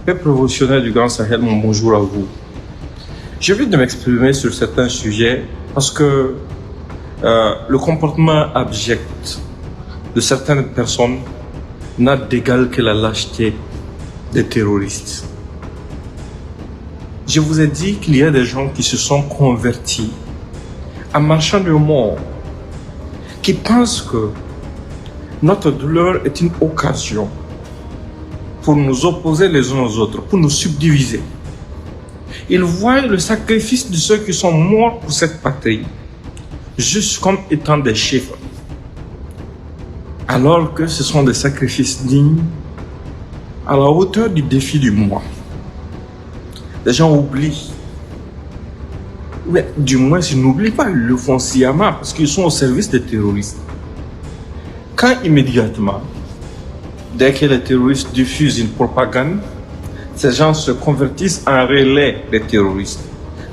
peuple révolutionnaire du Grand Sahel, mon bonjour à vous. Je viens de m'exprimer sur certains sujets parce que le comportement abject de certaines personnes n'a d'égal que la lâcheté des terroristes. Je vous ai dit qu'il y a des gens qui se sont convertis en marchant de mort, qui pensent que notre douleur est une occasion pour nous opposer les uns aux autres, pour nous subdiviser. Ils voient le sacrifice de ceux qui sont morts pour cette patrie juste comme étant des chiffres, alors que ce sont des sacrifices dignes à la hauteur du défi du moi. Les gens oublient. Mais du moins, ils n'oublient pas, ils le font sciemment parce qu'ils sont au service des terroristes. Quand immédiatement, dès que les terroristes diffusent une propagande, ces gens se convertissent en relais des terroristes.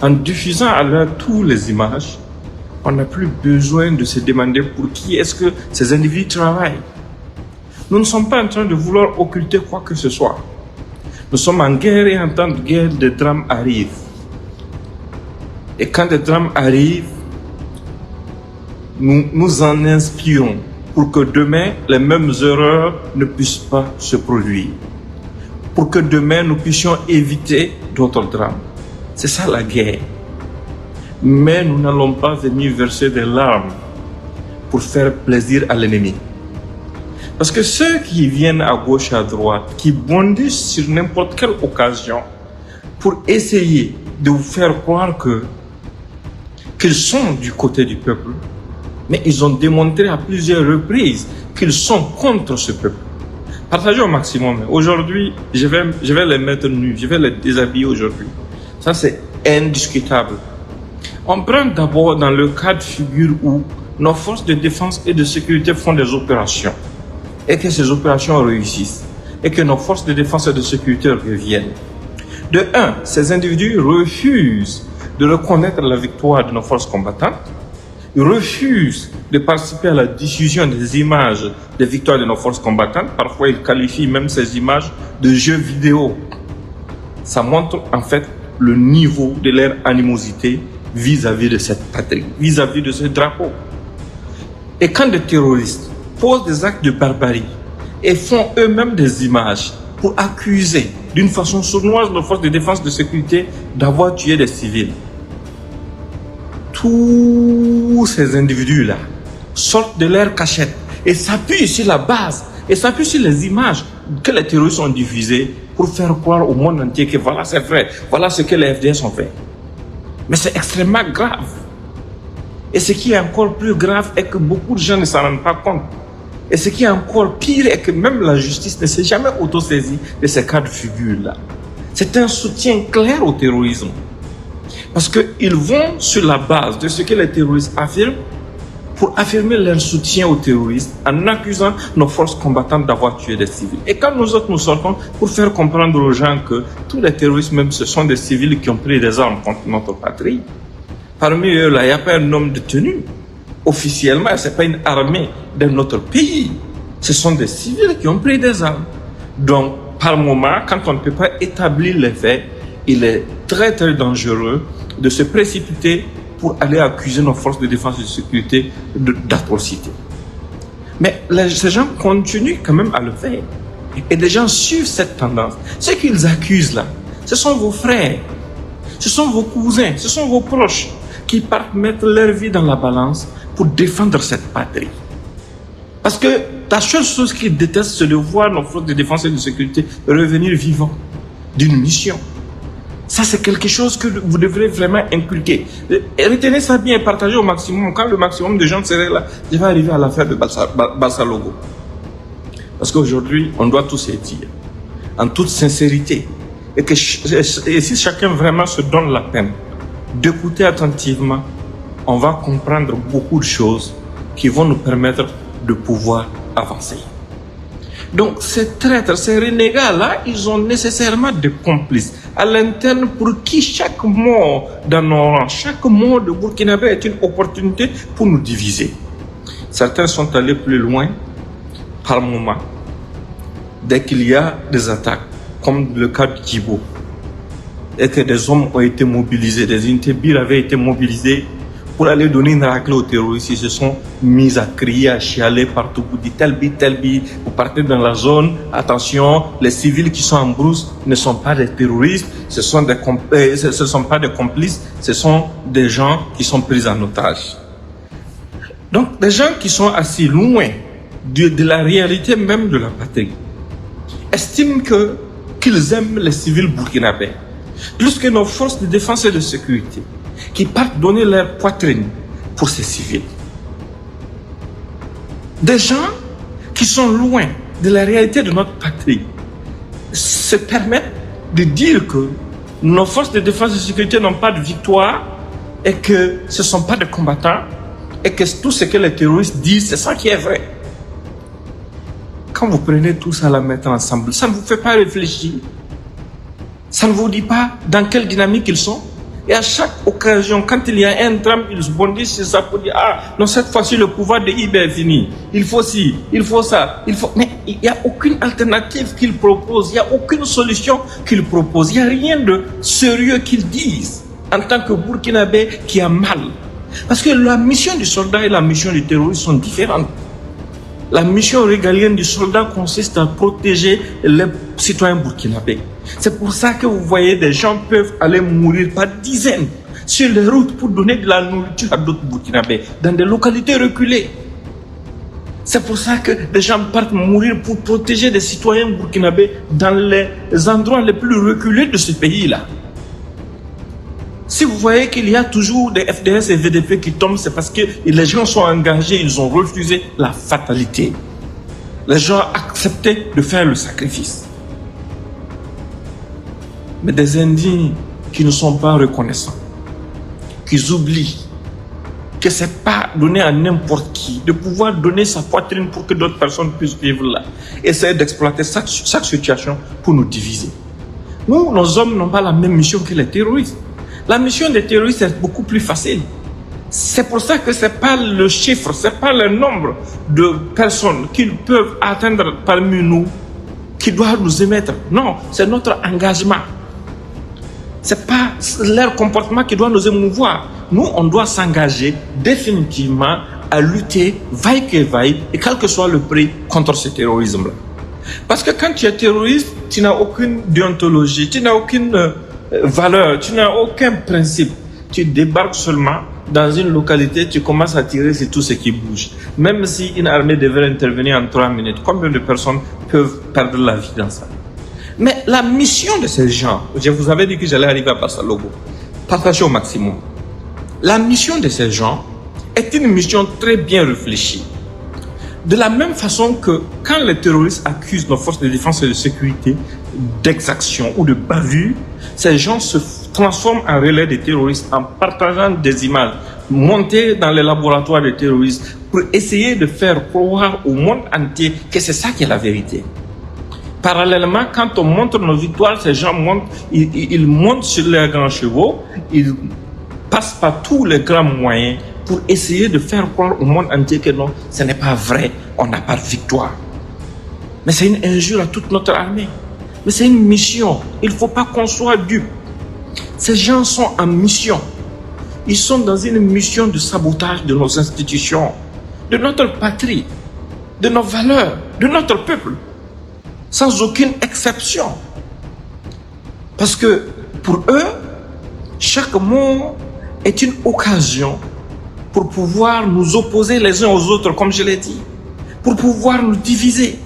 En diffusant à l'heure toutes les images, on n'a plus besoin de se demander pour qui est-ce que ces individus travaillent. Nous ne sommes pas en train de vouloir occulter quoi que ce soit. Nous sommes en guerre et en temps de guerre, des drames arrivent. Et quand des drames arrivent, nous nous en inspirons pour que demain, les mêmes erreurs ne puissent pas se produire. Pour que demain, nous puissions éviter d'autres drames. C'est ça la guerre. Mais nous n'allons pas venir verser des larmes pour faire plaisir à l'ennemi. Parce que ceux qui viennent à gauche et à droite, qui bondissent sur n'importe quelle occasion pour essayer de vous faire croire qu'ils sont du côté du peuple, mais ils ont démontré à plusieurs reprises qu'ils sont contre ce peuple. Partagez au maximum. Aujourd'hui, je vais les mettre nus, je vais les déshabiller aujourd'hui. Ça, c'est indiscutable. On prend d'abord dans le cas de figure où nos forces de défense et de sécurité font des opérations et que ces opérations réussissent et que nos forces de défense et de sécurité reviennent. De un, ces individus refusent de reconnaître la victoire de nos forces combattantes. Ils refusent de participer à la diffusion des images des victoires de nos forces combattantes. Parfois, ils qualifient même ces images de jeux vidéo. Ça montre en fait le niveau de leur animosité vis-à-vis de cette patrie, vis-à-vis de ce drapeau. Et quand des terroristes posent des actes de barbarie et font eux-mêmes des images pour accuser d'une façon sournoise nos forces de défense et de sécurité d'avoir tué des civils, tous ces individus-là sortent de leur cachette et s'appuient sur la base et s'appuient sur les images que les terroristes ont diffusées pour faire croire au monde entier que voilà, c'est vrai, voilà ce que les FDS ont fait. Mais c'est extrêmement grave. Et ce qui est encore plus grave est que beaucoup de gens ne s'en rendent pas compte. Et ce qui est encore pire est que même la justice ne s'est jamais autosaisie de ces cas de figure-là. C'est un soutien clair au terrorisme. Parce qu'ils vont sur la base de ce que les terroristes affirment pour affirmer leur soutien aux terroristes en accusant nos forces combattantes d'avoir tué des civils. Et quand nous autres nous sortons pour faire comprendre aux gens que tous les terroristes même ce sont des civils qui ont pris des armes contre notre patrie, parmi eux là il n'y a pas un homme détenu. Officiellement, ce n'est pas une armée de notre pays. Ce sont des civils qui ont pris des armes. Donc, par moment, quand on ne peut pas établir les faits, il est très très dangereux de se précipiter pour aller accuser nos forces de défense et de sécurité d'atrocités. Mais ces gens continuent quand même à le faire. Et des gens suivent cette tendance. Ce qu'ils accusent là, ce sont vos frères, ce sont vos cousins, ce sont vos proches qui partent mettre leur vie dans la balance pour défendre cette patrie. Parce que la seule chose qu'ils détestent, c'est de voir nos forces de défense et de sécurité revenir vivants d'une mission. Ça, c'est quelque chose que vous devrez vraiment inculquer. Et retenez ça bien et partagez au maximum. Quand le maximum de gens seraient là, je vais arriver à l'affaire de Balsa Logo. Parce qu'aujourd'hui, on doit tous se dire, en toute sincérité, et si chacun vraiment se donne la peine d'écouter attentivement, on va comprendre beaucoup de choses qui vont nous permettre de pouvoir avancer. Donc ces traîtres, ces renégats-là, ils ont nécessairement des complices à l'interne pour qui chaque mort dans nos rangs, chaque mort de Burkinabé est une opportunité pour nous diviser. Certains sont allés plus loin par moment. Dès qu'il y a des attaques comme le cas de Djibo, et que des hommes ont été mobilisés, des unités BIR avaient été mobilisées pour aller donner une raclée aux terroristes. Ils se sont mis à crier, à chialer partout pour dire tel bit, vous partez dans la zone, attention, les civils qui sont en brousse ne sont pas des terroristes, ce ne sont pas des complices, ce sont des gens qui sont pris en otage. Donc, des gens qui sont assis loin de la réalité même de la patrie estiment qu'ils aiment les civils burkinabés plus que nos forces de défense et de sécurité qui partent donner leur poitrine pour ces civils. Des gens qui sont loin de la réalité de notre patrie se permettent de dire que nos forces de défense et de sécurité n'ont pas de victoire et que ce ne sont pas des combattants et que tout ce que les terroristes disent, c'est ça qui est vrai. Quand vous prenez tout ça à la mettre ensemble, ça ne vous fait pas réfléchir. Ça ne vous dit pas dans quelle dynamique ils sont. Et à chaque occasion, quand il y a un drame, ils bondissent sur ça pour dire ah non, cette fois-ci le pouvoir de IB est fini. Il faut ci, il faut ça, il faut. Mais il n'y a aucune alternative qu'ils proposent, il n'y a aucune solution qu'ils proposent, il n'y a rien de sérieux qu'ils disent en tant que Burkinabé qui a mal. Parce que la mission du soldat et la mission du terroriste sont différentes. La mission régalienne du soldat consiste à protéger les citoyens burkinabés. C'est pour ça que vous voyez des gens peuvent aller mourir par dizaines sur les routes pour donner de la nourriture à d'autres burkinabés dans des localités reculées. C'est pour ça que des gens partent mourir pour protéger des citoyens burkinabés dans les endroits les plus reculés de ce pays-là. Si vous voyez qu'il y a toujours des FDS et VDP qui tombent, c'est parce que les gens sont engagés, ils ont refusé la fatalité. Les gens ont accepté de faire le sacrifice. Mais des indignes qui ne sont pas reconnaissants, qui oublient que ce n'est pas donné à n'importe qui de pouvoir donner sa poitrine pour que d'autres personnes puissent vivre là. Essayer d'exploiter chaque situation pour nous diviser. Nous, nos hommes n'ont pas la même mission que les terroristes. La mission des terroristes est beaucoup plus facile. C'est pour ça que ce n'est pas le chiffre, ce n'est pas le nombre de personnes qu'ils peuvent atteindre parmi nous qui doivent nous émettre. Non, c'est notre engagement. Ce n'est pas leur comportement qui doit nous émouvoir. Nous, on doit s'engager définitivement à lutter, vaille que vaille, et quel que soit le prix, contre ce terrorisme-là. Parce que quand tu es terroriste, tu n'as aucune déontologie, tu n'as aucune valeur, tu n'as aucun principe. Tu débarques seulement dans une localité, tu commences à tirer sur tout ce qui bouge. Même si une armée devait intervenir en 3 minutes, combien de personnes peuvent perdre la vie dans ça? Mais la mission de ces gens, je vous avais dit que j'allais arriver à Bassalogo, partagez au maximum. La mission de ces gens est une mission très bien réfléchie. De la même façon que quand les terroristes accusent nos forces de défense et de sécurité d'exaction ou de bavure, ces gens se transforment en relais des terroristes en partageant des images montées dans les laboratoires des terroristes pour essayer de faire croire au monde entier que c'est ça qui est la vérité. Parallèlement, quand on montre nos victoires, ces gens ils montent sur leurs grands chevaux, ils passent par tous les grands moyens pour essayer de faire croire au monde entier que non, ce n'est pas vrai, on n'a pas de victoire. Mais c'est une injure à toute notre armée. Mais c'est une mission, il ne faut pas qu'on soit dupe. Ces gens sont en mission. Ils sont dans une mission de sabotage de nos institutions, de notre patrie, de nos valeurs, de notre peuple, sans aucune exception. Parce que pour eux, chaque mot est une occasion pour pouvoir nous opposer les uns aux autres, comme je l'ai dit, pour pouvoir nous diviser.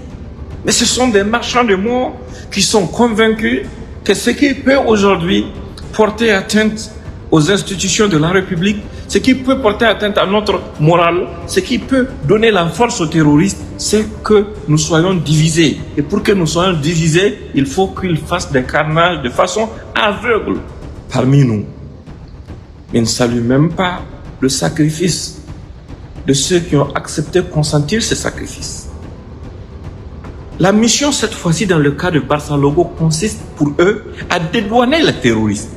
Mais ce sont des marchands de mots qui sont convaincus que ce qui peut aujourd'hui porter atteinte aux institutions de la République, ce qui peut porter atteinte à notre morale, ce qui peut donner la force aux terroristes, c'est que nous soyons divisés. Et pour que nous soyons divisés, il faut qu'ils fassent des carnages de façon aveugle parmi nous. Ils ne saluent même pas le sacrifice de ceux qui ont accepté de consentir ce sacrifice. La mission, cette fois-ci, dans le cas de Bassalogo, consiste pour eux à dédouaner les terroristes.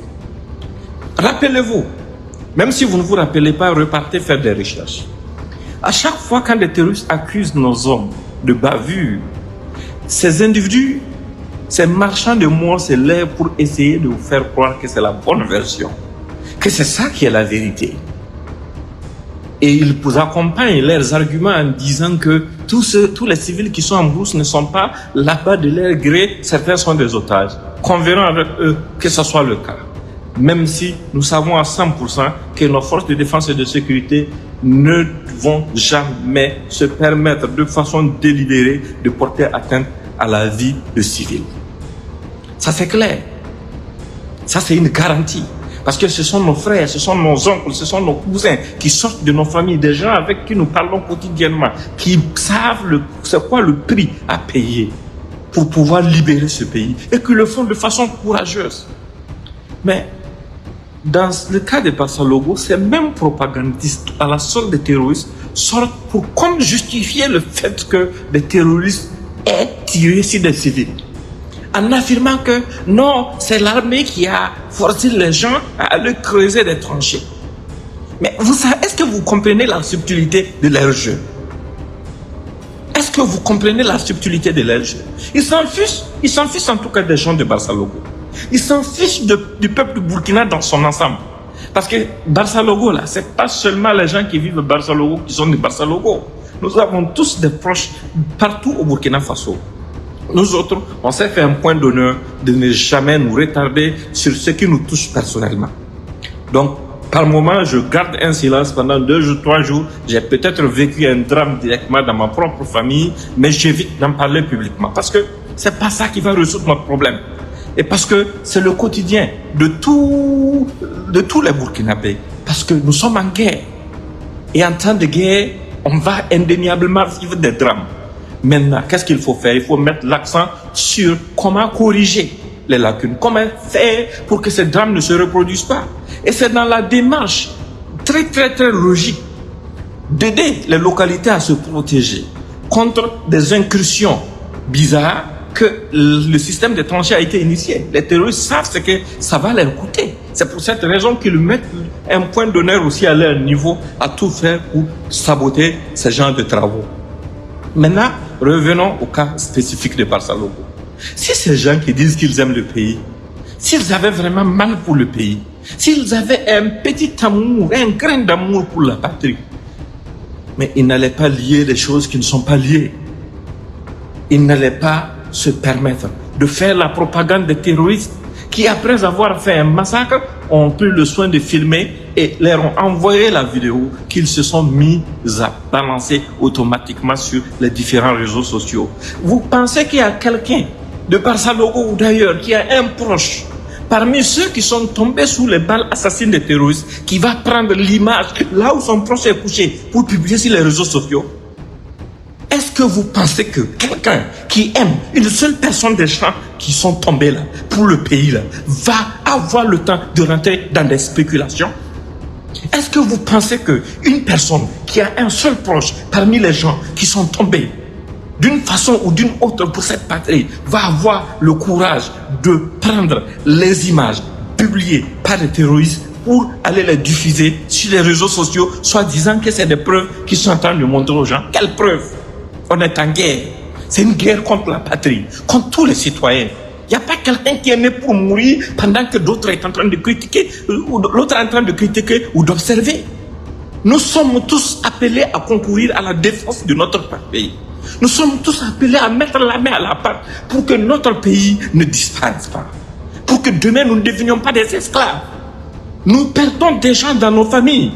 Rappelez-vous, même si vous ne vous rappelez pas, repartez faire des recherches. À chaque fois quand des terroristes accusent nos hommes de bavure, ces individus Ces marchands de mort, c'est là pour essayer de vous faire croire que c'est la bonne version, que c'est ça qui est la vérité. Et ils vous accompagnent leurs arguments en disant que tous les civils qui sont en brousse ne sont pas là-bas de leur gré, certains sont des otages. Convenons avec eux que ce soit le cas. Même si nous savons à 100% que nos forces de défense et de sécurité ne vont jamais se permettre de façon délibérée de porter atteinte à la vie de civils. Ça c'est clair. Ça c'est une garantie. Parce que ce sont nos frères, ce sont nos oncles, ce sont nos cousins qui sortent de nos familles, des gens avec qui nous parlons quotidiennement, qui savent c'est quoi le prix à payer pour pouvoir libérer ce pays et qui le font de façon courageuse. Mais dans le cas de Barça Logo, ces mêmes propagandistes à la solde des terroristes sortent pour comme justifier le fait que des terroristes aient tiré sur des civils. En affirmant que non, c'est l'armée qui a forcé les gens à aller creuser des tranchées. Mais vous savez, est-ce que vous comprenez la subtilité de leur jeu? Est-ce que vous comprenez la subtilité de leur jeu? Ils s'en fichent en tout cas des gens de Barça Logo. Ils s'en fichent du peuple du Burkina dans son ensemble. Parce que Barça Logo, là, c'est pas seulement les gens qui vivent Barça Logo qui sont de Barça Logo. Nous avons tous des proches partout au Burkina Faso. Nous autres, on s'est fait un point d'honneur de ne jamais nous retarder sur ce qui nous touche personnellement. Donc, par moment, je garde un silence pendant 2 jours, 3 jours. J'ai peut-être vécu un drame directement dans ma propre famille, mais j'évite d'en parler publiquement. Parce que c'est pas ça qui va résoudre notre problème. Et parce que c'est le quotidien de tous les Burkinabés. Parce que nous sommes en guerre. Et en temps de guerre, on va indéniablement vivre des drames. Maintenant, qu'est-ce qu'il faut faire? Il faut mettre l'accent sur comment corriger les lacunes, comment faire pour que ces drames ne se reproduisent pas. Et c'est dans la démarche très logique d'aider les localités à se protéger contre des incursions bizarres que le système des tranchées a été initié. Les terroristes savent ce que ça va leur coûter. C'est pour cette raison qu'ils mettent un point d'honneur aussi à leur niveau à tout faire pour saboter ce genre de travaux. Maintenant, revenons au cas spécifique de Barça Logo. Si ces gens qui disent qu'ils aiment le pays, s'ils avaient vraiment mal pour le pays, s'ils avaient un petit amour, un grain d'amour pour la patrie, mais ils n'allaient pas lier les choses qui ne sont pas liées. Ils n'allaient pas se permettre de faire la propagande des terroristes qui, après avoir fait un massacre, ont pris le soin de filmer et leur ont envoyé la vidéo qu'ils se sont mis à balancer automatiquement sur les différents réseaux sociaux. Vous pensez qu'il y a quelqu'un de Barça Logo ou d'ailleurs qui a un proche parmi ceux qui sont tombés sous les balles assassines des terroristes qui va prendre l'image là où son proche est couché pour publier sur les réseaux sociaux? Est-ce que vous pensez que quelqu'un qui aime une seule personne des gens qui sont tombés là, pour le pays là, va avoir le temps de rentrer dans des spéculations? Est-ce que vous pensez qu'une personne qui a un seul proche parmi les gens qui sont tombés d'une façon ou d'une autre pour cette patrie va avoir le courage de prendre les images publiées par les terroristes pour aller les diffuser sur les réseaux sociaux, soit disant que c'est des preuves qu'ils sont en train de montrer aux gens? Quelles preuves? On est en guerre. C'est une guerre contre la patrie, contre tous les citoyens. Il n'y a pas quelqu'un qui est né pour mourir pendant que d'autres sont en train de critiquer, ou l'autre est en train de critiquer ou d'observer. Nous sommes tous appelés à concourir à la défense de notre pays. Nous sommes tous appelés à mettre la main à la pâte pour que notre pays ne disparaisse pas. Pour que demain nous ne devenions pas des esclaves. Nous perdons des gens dans nos familles.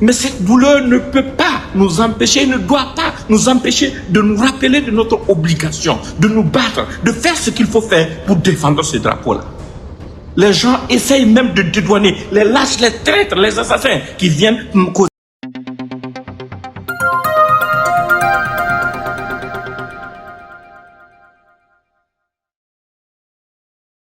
Mais cette douleur ne peut pas nous empêcher, ne doit pas nous empêcher de nous rappeler de notre obligation, de nous battre, de faire ce qu'il faut faire pour défendre ce drapeau-là. Les gens essayent même de dédouaner les lâches, les traîtres, les assassins qui viennent causer